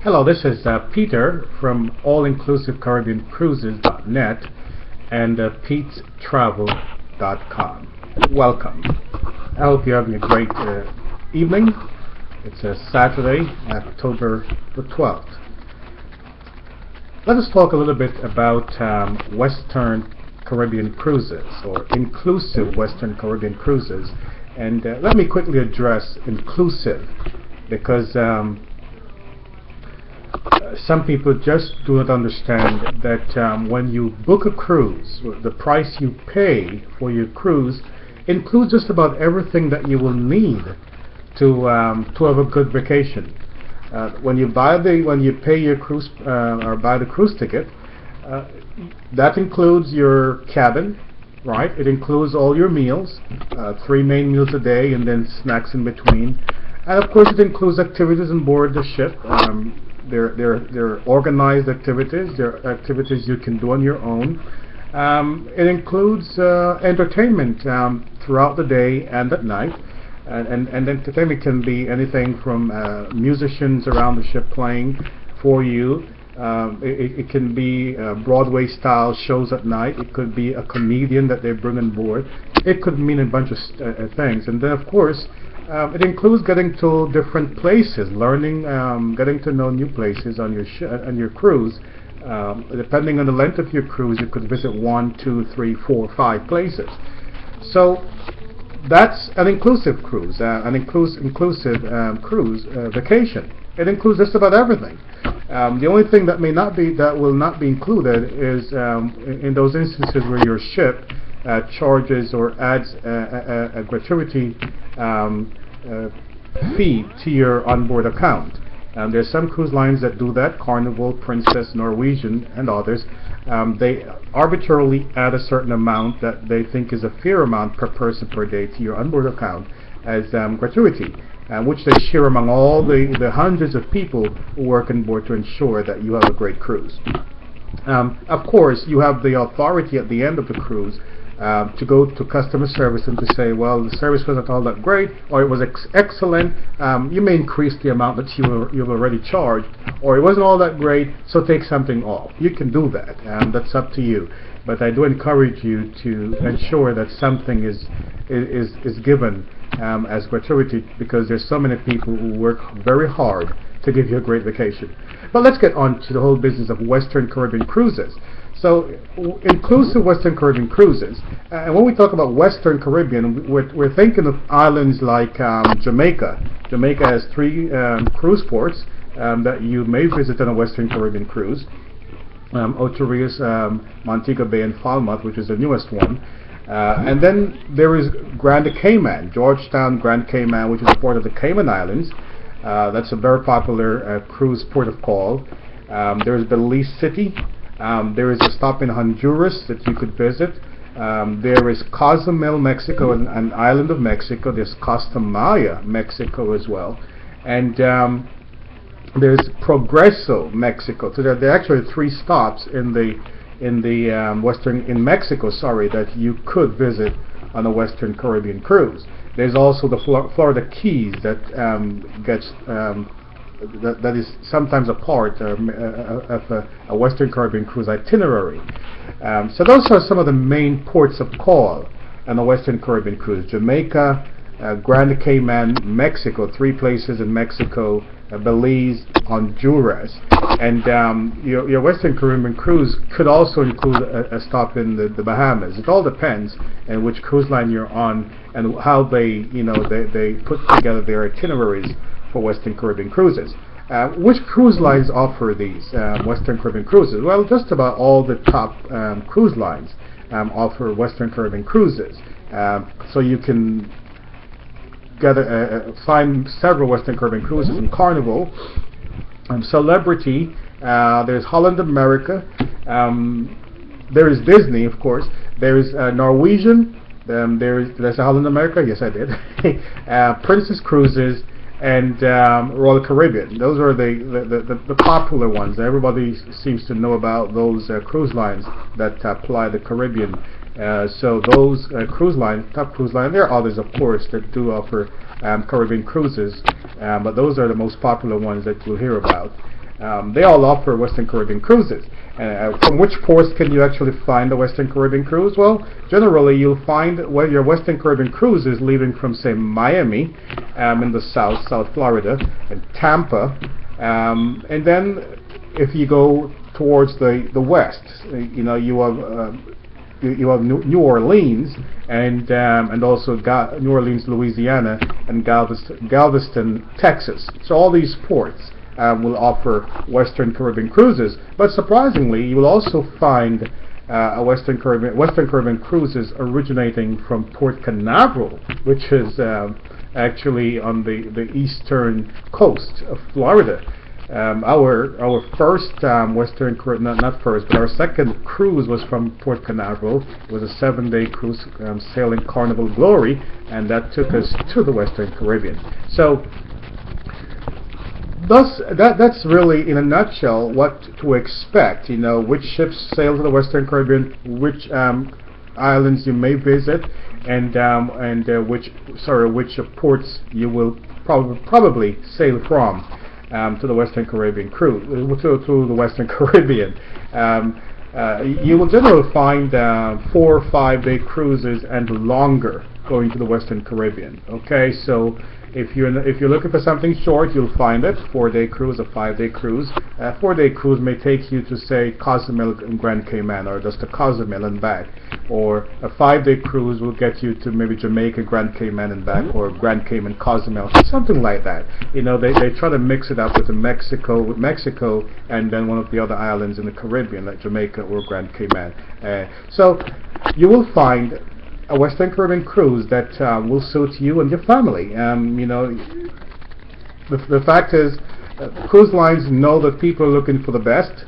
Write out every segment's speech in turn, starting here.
Hello, this is Peter from allinclusivecaribbeancruises.net and PetesCruises-n-Travel.com. Welcome. I hope you're having a great evening. It's a Saturday, October the 12th. Let us talk a little bit about Western Caribbean cruises, or inclusive Western Caribbean cruises. And let me quickly address inclusive, because some people just do not understand that when you book a cruise, the price you pay for your cruise includes just about everything that you will need to have a good vacation. When you pay your cruise or buy the cruise ticket, that includes your cabin, right? It includes all your meals, 3 main meals a day, and then snacks in between. And of course, it includes activities on board the ship. They're organized activities. They're activities you can do on your own. It includes entertainment throughout the day and at night. And entertainment can be anything from musicians around the ship playing for you. It can be Broadway-style shows at night. It could be a comedian that they bring on board. It could mean a bunch of things. And then, of course, it includes getting to different places, learning, getting to know new places on your cruise. Depending on the length of your cruise, you could visit 1, 2, 3, 4, 5 places. So that's an inclusive cruise, an inclusive cruise vacation. It includes just about everything. The only thing that will not be included is in those instances where your ship charges or adds a gratuity fee to your onboard account. There's some cruise lines that do that: Carnival, Princess, Norwegian, and others. They arbitrarily add a certain amount that they think is a fair amount per person per day to your onboard account as gratuity, which they share among all the hundreds of people who work on board to ensure that you have a great cruise. Of course, you have the authority at the end of the cruise to go to customer service and to say, well, the service wasn't all that great, or it was excellent. You may increase the amount that you've already charged, or it wasn't all that great, so take something off. You can do that. That's up to you. But I do encourage you to ensure that something is given as gratuity, because there's so many people who work very hard to give you a great vacation. But let's get on to the whole business of Western Caribbean cruises. So, inclusive Western Caribbean cruises, and when we talk about Western Caribbean, we're thinking of islands like Jamaica. Jamaica has 3 cruise ports that you may visit on a Western Caribbean cruise. Ocho Rios, Montego Bay, and Falmouth, which is the newest one. And then there is Grand Cayman, Georgetown, Grand Cayman, which is a port of the Cayman Islands. That's a very popular cruise port of call. There is Belize City. There is a stop in Honduras that you could visit. There is Cozumel, Mexico, an island of Mexico. There's Costa Maya, Mexico, as well. And there's Progreso, Mexico. So there are actually 3 stops in Mexico, that you could visit on a Western Caribbean cruise. There's also the Florida Keys that that is sometimes a part of a Western Caribbean cruise itinerary. So those are some of the main ports of call on a Western Caribbean cruise: Jamaica, Grand Cayman, Mexico, 3 places in Mexico, Belize, Honduras. And your Western Caribbean cruise could also include a stop in the Bahamas. It all depends on which cruise line you're on and how they put together their itineraries for Western Caribbean cruises. Which cruise lines offer these Western Caribbean cruises? Well, just about all the top cruise lines offer Western Caribbean cruises. So you can find several Western Caribbean cruises in Carnival, Celebrity. There's Holland America. There is Disney, of course. There's Norwegian. There's Holland America. Yes, I did. Princess Cruises and Royal Caribbean. Those are the popular ones. Everybody seems to know about those cruise lines that ply the Caribbean. So those cruise lines, top cruise line, there are others, of course, that do offer Caribbean cruises, but those are the most popular ones that you'll hear about. They all offer Western Caribbean cruises. From which ports can you actually find a Western Caribbean cruise? Well, generally you'll find your Western Caribbean cruise is leaving from, say, Miami in the South Florida, and Tampa, and then if you go towards the west, you know, you have New Orleans and also New Orleans, Louisiana, and Galveston, Texas. So all these ports will offer Western Caribbean cruises. But surprisingly, you will also find Western Caribbean cruises originating from Port Canaveral, which is actually on the eastern coast of Florida. Our first Western Caribbean, not first, but our second cruise was from Port Canaveral. It was a 7-day cruise sailing Carnival Glory, and that took us to the Western Caribbean. So that's really, in a nutshell, what to expect. You know, which ships sail to the Western Caribbean, which islands you may visit, and which ports you will probably sail from to the Western Caribbean cruise, to the Western Caribbean. You will generally find 4 or 5 day cruises and longer going to the Western Caribbean. Okay, so if you're looking for something short, you'll find it. 4-day cruise, a 5-day cruise. A 4-day cruise may take you to, say, Cozumel and Grand Cayman, or just to Cozumel and back. Or a 5-day cruise will get you to maybe Jamaica, Grand Cayman and back, or Grand Cayman, Cozumel, something like that. You know, they try to mix it up with Mexico, and then one of the other islands in the Caribbean, like Jamaica or Grand Cayman. So you will find a Western Caribbean cruise that will suit you and your family. You know, the fact is, cruise lines know that people are looking for the best,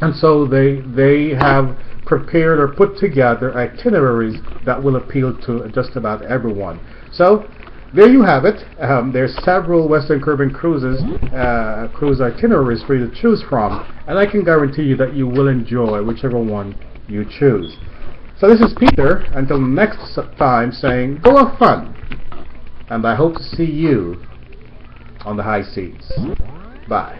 and so they have prepared or put together itineraries that will appeal to just about everyone. So there you have it. There's several Western Caribbean cruise itineraries for you to choose from, and I can guarantee you that you will enjoy whichever one you choose. So this is Peter, until next time, saying go have fun, and I hope to see you on the high seas. Bye.